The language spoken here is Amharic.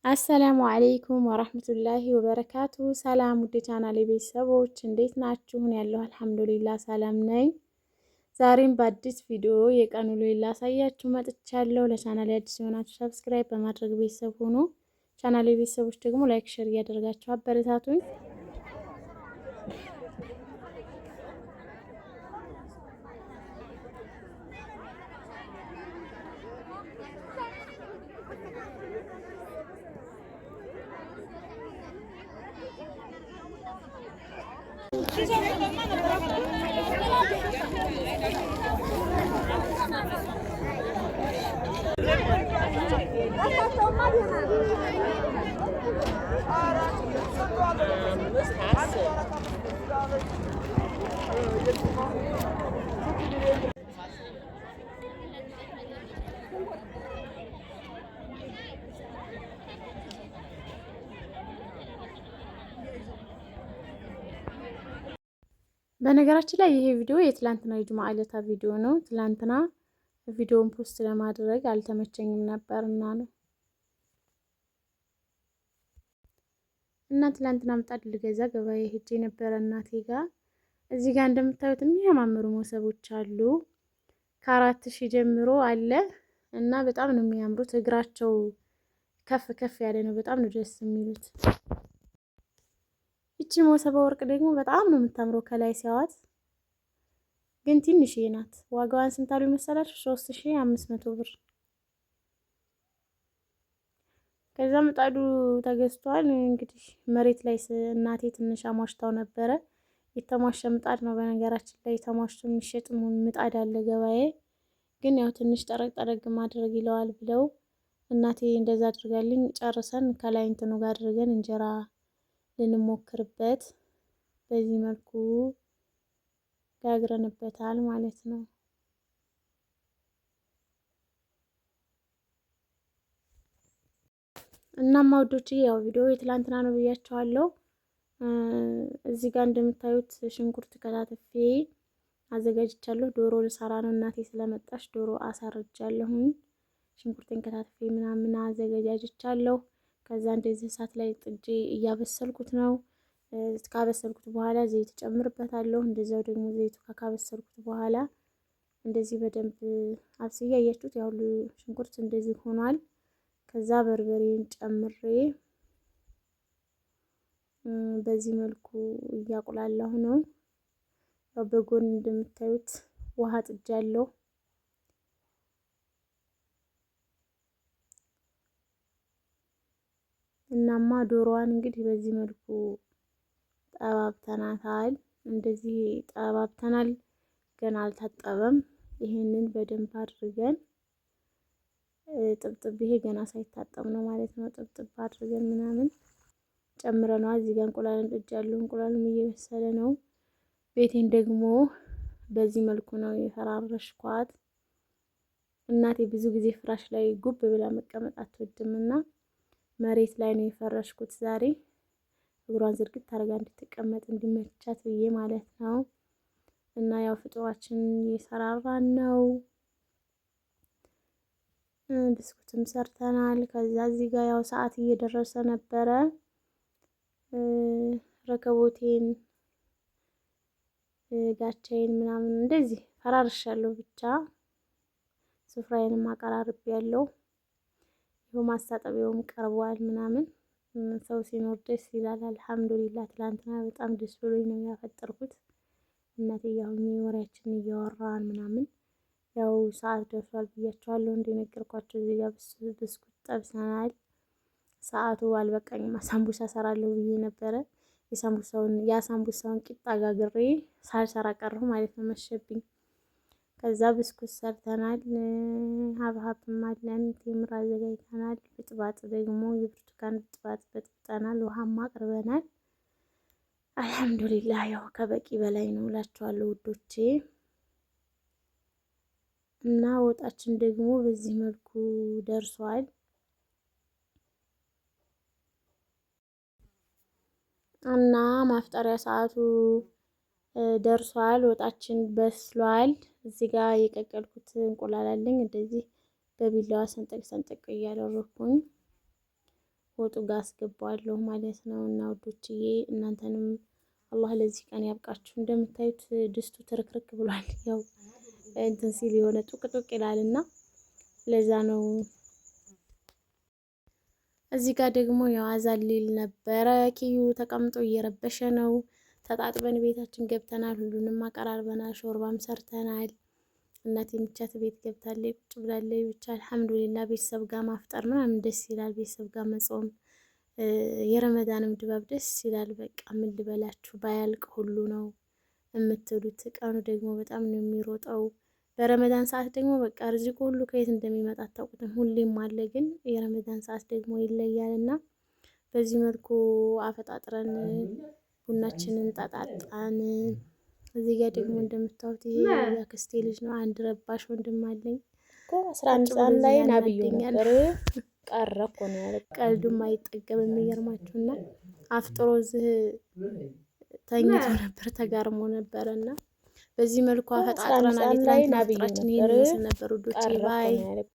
አሰላሙ አለይኩም ወራህመቱላሂ ወበረካቱ። ሰላም ውድ ቻናሌ ቤተሰቦች እንዴት ናችሁ? ያለሁ አልሐምዱሊላህ ሰላም ነኝ። ዛሬም በአዲስ ቪዲዮ የቀን ውሎዬን ላሳያችሁ መጥቻለሁ። ለቻናሌ አዲስ የሆናችሁ ሰብስክራይብ በማድረግ ቤተሰብ ሁኑ። ቻናሌ ቤተሰቦች ደግሞ ላይክ፣ ሼር እያደረጋችሁ አበረታቱኝ። በነገራችን ላይ ይሄ ቪዲዮ የትላንትና የጁምዓ ዕለታ ቪዲዮ ነው። ትላንትና ቪዲዮውን ፖስት ለማድረግ አልተመቸኝም ነበርና ነው። እና ትላንትና ምጣድ ልገዛ ገበያ ሄጄ ነበረ እናቴ ጋር። እዚህ ጋር እንደምታዩት የሚያማምሩ መሶቦች አሉ። ከ4000 ጀምሮ አለ እና በጣም ነው የሚያምሩት። እግራቸው ከፍ ከፍ ያለ ነው። በጣም ነው ደስ የሚሉት። ይቺ መሶበ ወርቅ ደግሞ በጣም ነው የምታምረው። ከላይ ሲያዋት ግን ትንሽዬ ናት። ዋጋዋን ስንት አሉ መሰላችሁ? 3500 ብር። ከዛ ምጣዱ ተገዝቷል። እንግዲህ መሬት ላይ እናቴ ትንሽ አሟሽታው ነበረ። የተሟሸ ምጣድ ነው በነገራችን ላይ ተሟሽቶ የሚሸጥ ምጣድ አለ ገበያ። ግን ያው ትንሽ ጠረቅ ጠረግ ማድረግ ይለዋል ብለው እናቴ እንደዛ አድርጋልኝ ጨርሰን ከላይ እንትኑ ጋር አድርገን እንጀራ ልንሞክርበት በዚህ መልኩ ጋግረንበታል ማለት ነው። እናማ ውዶቼ ያው ቪዲዮ የትላንትና ነው ብያቸዋለሁ። እዚህ ጋር እንደምታዩት ሽንኩርት ከታተፌ አዘጋጅቻለሁ። ዶሮ ልሰራ ነው። እናቴ ስለመጣች ዶሮ አሳርጃለሁኝ። ሽንኩርቴን ከታተፌ ምናምን አዘጋጅቻለሁ። ከዛ እንደዚህ እሳት ላይ ጥጄ እያበሰልኩት ነው። ካበሰልኩት በኋላ ዘይት ጨምርበታለሁ። እንደዛው ደግሞ ዘይቱ ካበሰልኩት በኋላ እንደዚህ በደንብ አብስዬ አያችሁት፣ ያው ሽንኩርት እንደዚህ ሆኗል። ከዛ በርበሬን ጨምሬ በዚህ መልኩ እያቁላለሁ ነው። ያው በጎን እንደምታዩት ውሃ ጥጃለሁ። እናማ ዶሮዋን እንግዲህ በዚህ መልኩ ጠባብተናታል። እንደዚህ ጠባብተናል። ገና አልታጠበም። ይሄንን በደንብ አድርገን ጥብጥብ፣ ይሄ ገና ሳይታጠብ ነው ማለት ነው። ጥብጥብ አድርገን ምናምን ጨምረናል። እዚህ ጋር እንቁላልን ጥጃለሁ። እንቁላሉም እየበሰለ ነው። ቤቴን ደግሞ በዚህ መልኩ ነው የፈራረሽኳት። እናቴ ብዙ ጊዜ ፍራሽ ላይ ጉብ ብላ መቀመጥ አትወድምና መሬት ላይ ነው የፈረሽኩት ዛሬ። እግሯን ዝርግት አድርጋ እንድትቀመጥ እንዲመቻት ብዬ ማለት ነው። እና ያው ፍጡራችን እየሰራራን ነው። ብስኩትም ሰርተናል። ከዛ እዚህ ጋር ያው ሰዓት እየደረሰ ነበረ። ረከቦቴን ጋቻዬን ምናምን እንደዚህ ፈራርሻለሁ። ብቻ ስፍራዬንም አቀራርቤ ያለው ይኸው ማስታጠቢያውም ቀርቧል ምናምን። ሰው ሲኖር ደስ ይላል። አልሐምዱሊላህ ትላንትና በጣም ደስ ብሎኝ ነው ያፈጠርኩት። እናቴ ያው ወሬያችንን እያወራን ምናምን ያው ሰዓት ደርሷል ብያቸዋለሁ። እንደነገርኳቸው እዚህ ጋር ብስኩት ጠብሰናል። ሰዓቱ አልበቃኝም። ሳምቡሳ ሰራለሁ ብዬ ነበረ። የሳምቡሳውን ቂጣ ጋግሬ ሳልሰራ ቀረሁ ማለት ነው፣ መሸብኝ። ከዛ ብስኩት ሰርተናል። ሀብሀብም አለን። ቴምር አዘጋጅተናል። ብጥባጥ ደግሞ የብርቱካን ብጥባጥ በጥብጠናል። ውሃማ አቅርበናል። አልሐምዱሊላህ ያው ከበቂ በላይ ነው እላችኋለሁ ውዶቼ። እና ወጣችን ደግሞ በዚህ መልኩ ደርሷል። እና ማፍጠሪያ ሰዓቱ ደርሷል። ወጣችን በስሏል። እዚህ ጋር የቀቀልኩት እንቁላል አለኝ። እንደዚህ በቢላዋ ሰንጠቅ ሰንጠቅ እያደረኩኝ ወጡ ጋር አስገባዋለሁ ማለት ነው። እና ውዶችዬ እናንተንም አላህ ለዚህ ቀን ያብቃችሁ። እንደምታዩት ድስቱ ትርክርክ ብሏል። ያው እንትን ሲል የሆነ ጡቅጡቅ ይላልና ለዛ ነው። እዚህ ጋር ደግሞ ያው አዛን ሊል ነበረ። ኪዩ ተቀምጦ እየረበሸ ነው። ተጣጥበን ቤታችን ገብተናል። ሁሉንም አቀራርበናል። ሾርባም ሰርተናል። እናቴ ብቻት ቤት ገብታለች፣ ቁጭ ብላለች። ብቻ አልሐምዱሊላህ ቤተሰብ ጋር ማፍጠር ምናምን ደስ ይላል። ቤተሰብ ጋር መጾም የረመዳንም ድባብ ደስ ይላል። በቃ ምን ልበላችሁ ባያልቅ ሁሉ ነው የምትሉት። ቀኑ ደግሞ በጣም ነው የሚሮጠው። በረመዳን ሰዓት ደግሞ በቃ ርዚቁ ሁሉ ከየት እንደሚመጣ አታውቁትም። ሁሌም አለ፣ ግን የረመዳን ሰዓት ደግሞ ይለያል እና በዚህ መልኩ አፈጣጥረን ቡናችንን ጠጣጣን። እዚህ ጋር ደግሞ እንደምታዩት ይሄ የአክስቴ ልጅ ነው። አንድ ረባሽ ወንድም አለኝ እኮ 11 ሰዓት ላይ ናብዩ ነበር ቀረ እኮ ነው ያለ። ቀልዱም አይጠገብም የሚገርማችሁና አፍጥሮ እዚህ ተኝቶ ነበር፣ ተጋርሞ ነበርና በዚህ መልኩ አፈጣጥረናል። ትናንትና አፍጥራችን ይሄን ይመስል ነበር ውዶቼ ባይ